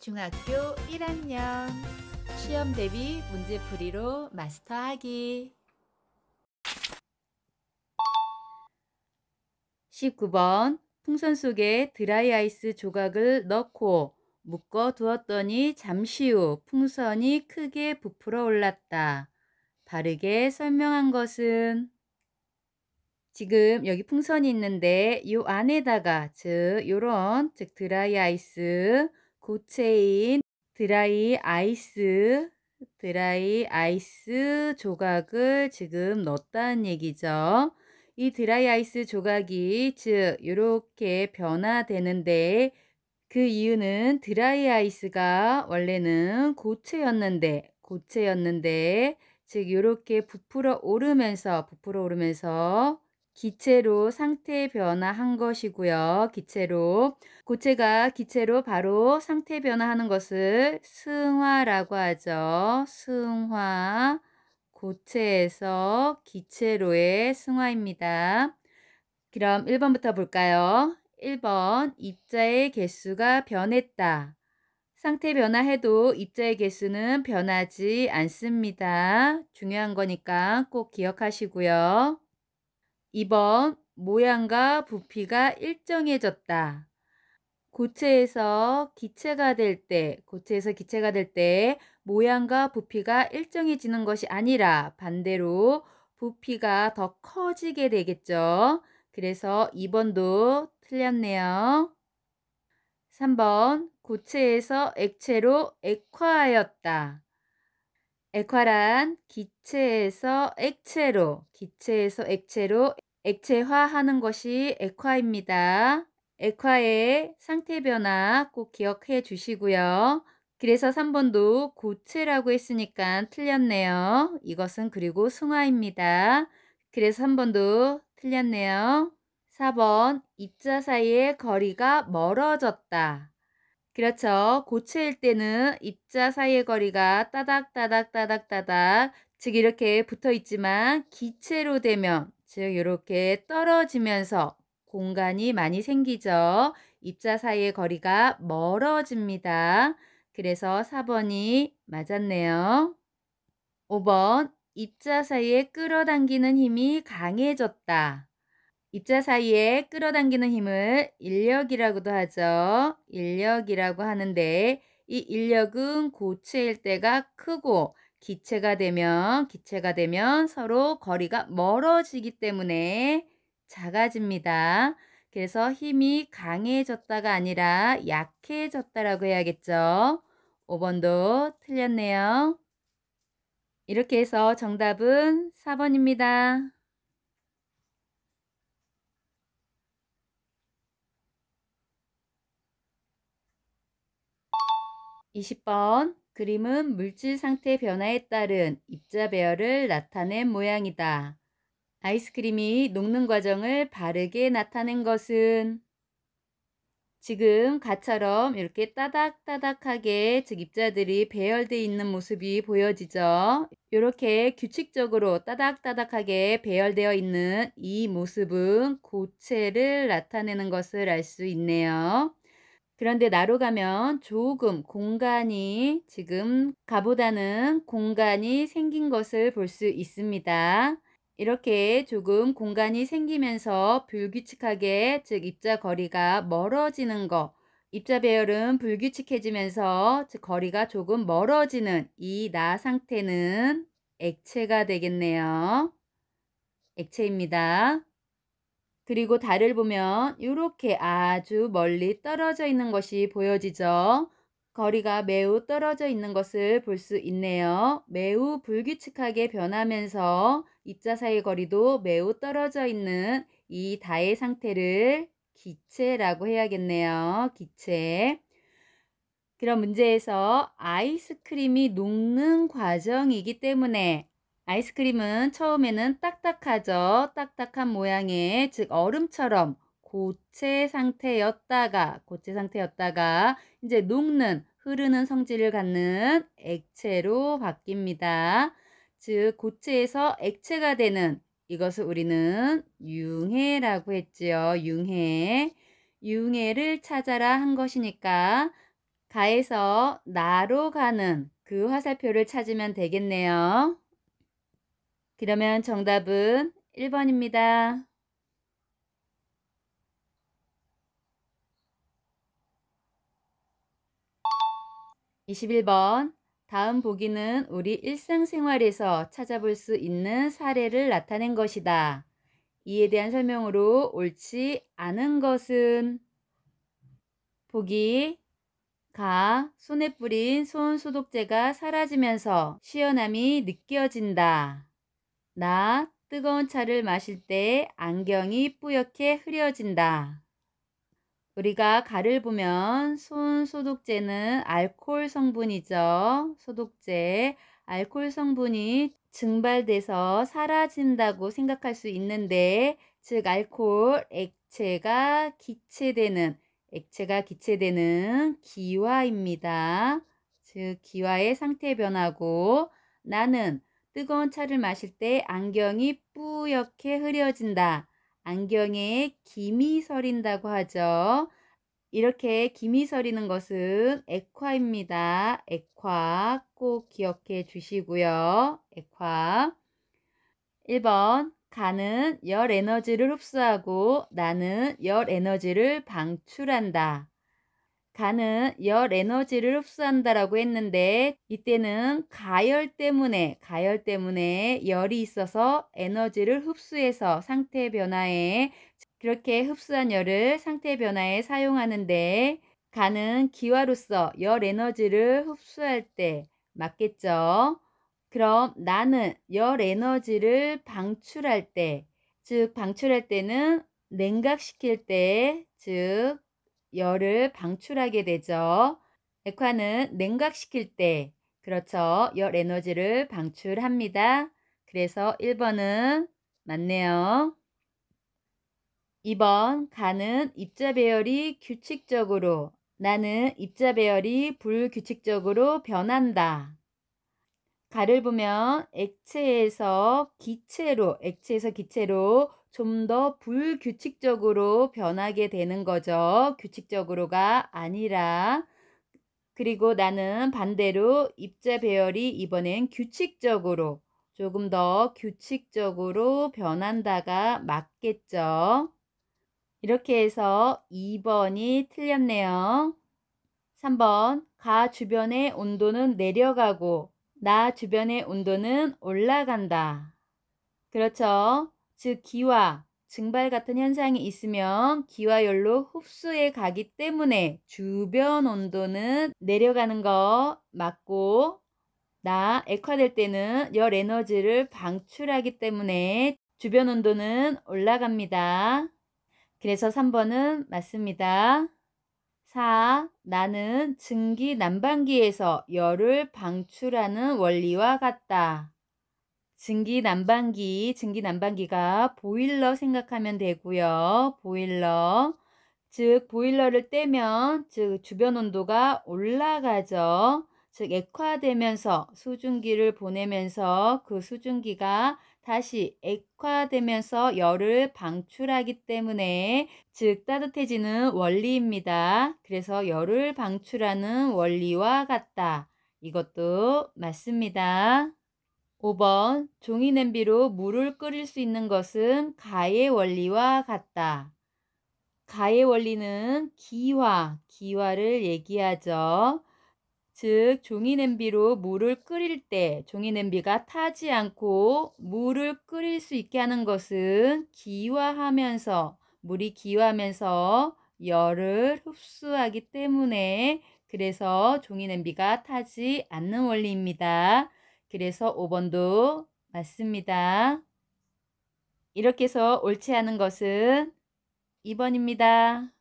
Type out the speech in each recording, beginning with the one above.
중학교 1학년 시험 대비 문제풀이로 마스터하기 19번 풍선 속에 드라이아이스 조각을 넣고 묶어 두었더니 잠시 후 풍선이 크게 부풀어 올랐다. 바르게 설명한 것은 지금 여기 풍선이 있는데 이 안에다가 요런 드라이 아이스 고체인 드라이 아이스 조각을 지금 넣었다는 얘기죠. 이 드라이 아이스 조각이 요렇게 변화되는데 그 이유는 드라이 아이스가 원래는 고체였는데 요렇게 부풀어 오르면서 기체로 상태 변화한 것이고요. 기체로 바로 상태 변화하는 것을 승화라고 하죠. 승화, 고체에서 기체로의 승화입니다. 그럼 1번부터 볼까요? 1번 입자의 개수가 변했다. 상태 변화해도 입자의 개수는 변하지 않습니다. 중요한 거니까 꼭 기억하시고요. 2번 모양과 부피가 일정해졌다. 고체에서 기체가 될 때 모양과 부피가 일정해지는 것이 아니라 반대로 부피가 더 커지게 되겠죠. 그래서 2번도 틀렸네요. 3번 고체에서 액체로 액화하였다. 액화란 기체에서 액체로 액체화하는 것이 액화입니다. 액화의 상태 변화 꼭 기억해 주시고요. 그래서 3번도 고체라고 했으니까 틀렸네요. 이것은 그리고 승화입니다. 그래서 3번도 틀렸네요. 4번 입자 사이의 거리가 멀어졌다. 그렇죠. 고체일 때는 입자 사이의 거리가 따닥따닥 즉 이렇게 붙어 있지만 기체로 되면 즉 이렇게 떨어지면서 공간이 많이 생기죠. 입자 사이의 거리가 멀어집니다. 그래서 4번이 맞았네요. 5번 입자 사이에 끌어당기는 힘이 강해졌다. 입자 사이에 끌어당기는 힘을 인력이라고도 하죠. 인력이라고 하는데 이 인력은 고체일 때가 크고 기체가 되면 서로 거리가 멀어지기 때문에 작아집니다. 그래서 힘이 강해졌다가 아니라 약해졌다라고 해야겠죠. 5번도 틀렸네요. 이렇게 해서 정답은 4번입니다. 20번 그림은 물질 상태 변화에 따른 입자 배열을 나타낸 모양이다. 아이스크림이 녹는 과정을 바르게 나타낸 것은 지금 가처럼 이렇게 따닥따닥하게 즉 입자들이 배열되어 있는 모습이 보여지죠. 이렇게 규칙적으로 따닥따닥하게 배열되어 있는 이 모습은 고체를 나타내는 것을 알 수 있네요. 그런데 나로 가면 조금 공간이 지금 가보다는 공간이 생긴 것을 볼 수 있습니다. 이렇게 조금 공간이 생기면서 불규칙하게 즉 입자 거리가 멀어지는 거 입자 배열은 불규칙해지면서 즉 거리가 조금 멀어지는 이 나 상태는 액체가 되겠네요. 액체입니다. 그리고 달을 보면 이렇게 아주 멀리 떨어져 있는 것이 보여지죠. 거리가 매우 떨어져 있는 것을 볼 수 있네요. 매우 불규칙하게 변하면서 입자 사이 거리도 매우 떨어져 있는 이 다의 상태를 기체라고 해야겠네요. 기체. 그럼 문제에서 아이스크림이 녹는 과정이기 때문에 아이스크림은 처음에는 딱딱하죠. 딱딱한 모양의 즉 얼음처럼 고체 상태였다가 이제 녹는 흐르는 성질을 갖는 액체로 바뀝니다. 즉 고체에서 액체가 되는 이것을 우리는 융해라고 했지요. 융해를 찾아라 한 것이니까 가에서 나로 가는 그 화살표를 찾으면 되겠네요. 그러면 정답은 1번입니다. 21번. 다음 보기는 우리 일상생활에서 찾아볼 수 있는 사례를 나타낸 것이다. 이에 대한 설명으로 옳지 않은 것은 보기 가 손에 뿌린 손 소독제가 사라지면서 시원함이 느껴진다. 나 뜨거운 차를 마실 때 안경이 뿌옇게 흐려진다. 우리가 가를 보면 손 소독제는 알코올 성분이죠. 소독제, 알코올 성분이 증발돼서 사라진다고 생각할 수 있는데, 즉 알코올 액체가 기체되는 기화입니다. 즉 기화의 상태 변화고, 나는 뜨거운 차를 마실 때 안경이 뿌옇게 흐려진다. 안경에 김이 서린다고 하죠. 이렇게 김이 서리는 것은 액화입니다. 액화 꼭 기억해 주시고요. 액화. 1번. 가는 열 에너지를 흡수하고 나는 열 에너지를 방출한다. 가는 열 에너지를 흡수한다라고 했는데 이때는 가열 때문에 열이 있어서 에너지를 흡수해서 상태 변화에 그렇게 흡수한 열을 상태 변화에 사용하는데 가는 기화로서 열 에너지를 흡수할 때 맞겠죠? 그럼 나는 열 에너지를 방출할 때, 즉 방출할 때는 냉각시킬 때, 즉 열을 방출하게 되죠. 액화는 냉각시킬 때, 그렇죠. 열 에너지를 방출합니다. 그래서 1번은 맞네요. 2번. 가는 입자 배열이 규칙적으로, 나는 입자 배열이 불규칙적으로 변한다. 가를 보면 액체에서 기체로 좀 더 불규칙적으로 변하게 되는 거죠. 규칙적으로가 아니라. 그리고 나는 반대로 입자 배열이 이번엔 조금 더 규칙적으로 변한다가 맞겠죠. 이렇게 해서 2번이 틀렸네요. 3번. 가 주변의 온도는 내려가고 나 주변의 온도는 올라간다. 그렇죠. 즉 기화, 증발 같은 현상이 있으면 기화열로 흡수해 가기 때문에 주변 온도는 내려가는 거 맞고 나 액화될 때는 열 에너지를 방출하기 때문에 주변 온도는 올라갑니다. 그래서 3번은 맞습니다. 4. 나는 증기난방기에서 열을 방출하는 원리와 같다. 증기난방기가 보일러 생각하면 되고요. 보일러. 즉 보일러를 떼면 즉 주변 온도가 올라가죠. 즉 액화되면서 수증기를 보내면서 그 수증기가 다시 액화되면서 열을 방출하기 때문에 즉 따뜻해지는 원리입니다. 그래서 열을 방출하는 원리와 같다. 이것도 맞습니다. 5번. 종이 냄비로 물을 끓일 수 있는 것은 가의 원리와 같다. 가의 원리는 기화를 얘기하죠. 즉 종이 냄비로 물을 끓일 때 종이 냄비가 타지 않고 물을 끓일 수 있게 하는 것은 물이 기화하면서 열을 흡수하기 때문에 그래서 종이 냄비가 타지 않는 원리입니다. 그래서 5번도 맞습니다. 이렇게 해서 옳지 않은 것은 2번입니다.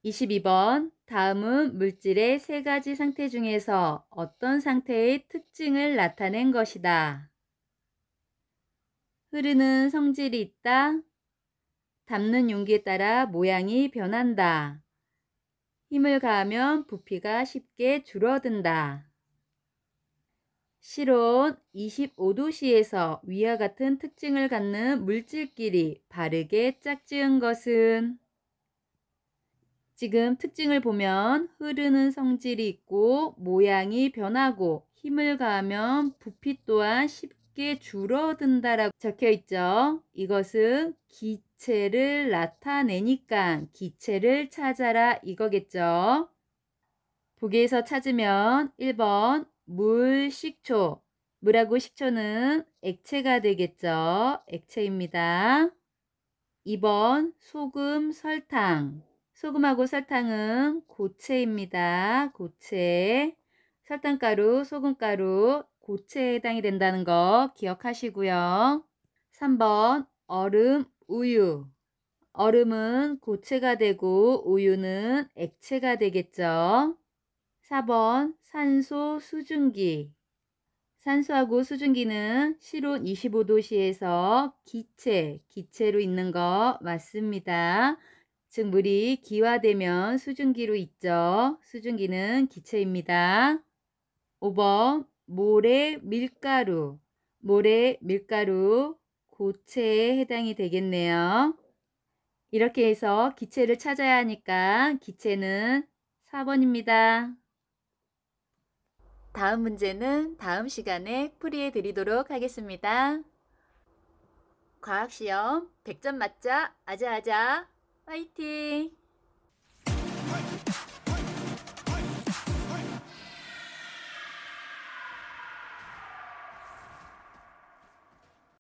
22번. 다음은 물질의 세 가지 상태 중에서 어떤 상태의 특징을 나타낸 것이다. 흐르는 성질이 있다. 담는 용기에 따라 모양이 변한다. 힘을 가하면 부피가 쉽게 줄어든다. 실온 25도씨에서 위와 같은 특징을 갖는 물질끼리 바르게 짝지은 것은 지금 특징을 보면 흐르는 성질이 있고 모양이 변하고 힘을 가하면 부피 또한 쉽게 줄어든다라고 적혀 있죠. 이것은 기체를 나타내니까 기체를 찾아라 이거겠죠. 보기에서 찾으면 1번 물, 식초. 물하고 식초는 액체가 되겠죠. 액체입니다. 2번 소금, 설탕. 소금하고 설탕은 고체입니다. 고체. 설탕가루, 소금가루, 고체에 해당이 된다는 거 기억하시고요. 3번 얼음, 우유. 얼음은 고체가 되고 우유는 액체가 되겠죠. 4번 산소 수증기. 산소하고 수증기는 실온 25도씨에서 기체로 있는 거 맞습니다. 즉 물이 기화되면 수증기로 있죠. 수증기는 기체입니다. 5번 모래, 밀가루. 모래, 밀가루 고체에 해당이 되겠네요. 이렇게 해서 기체를 찾아야 하니까 기체는 4번입니다. 다음 문제는 다음 시간에 풀이해 드리도록 하겠습니다. 과학시험 100점 맞자 아자아자 파이팅!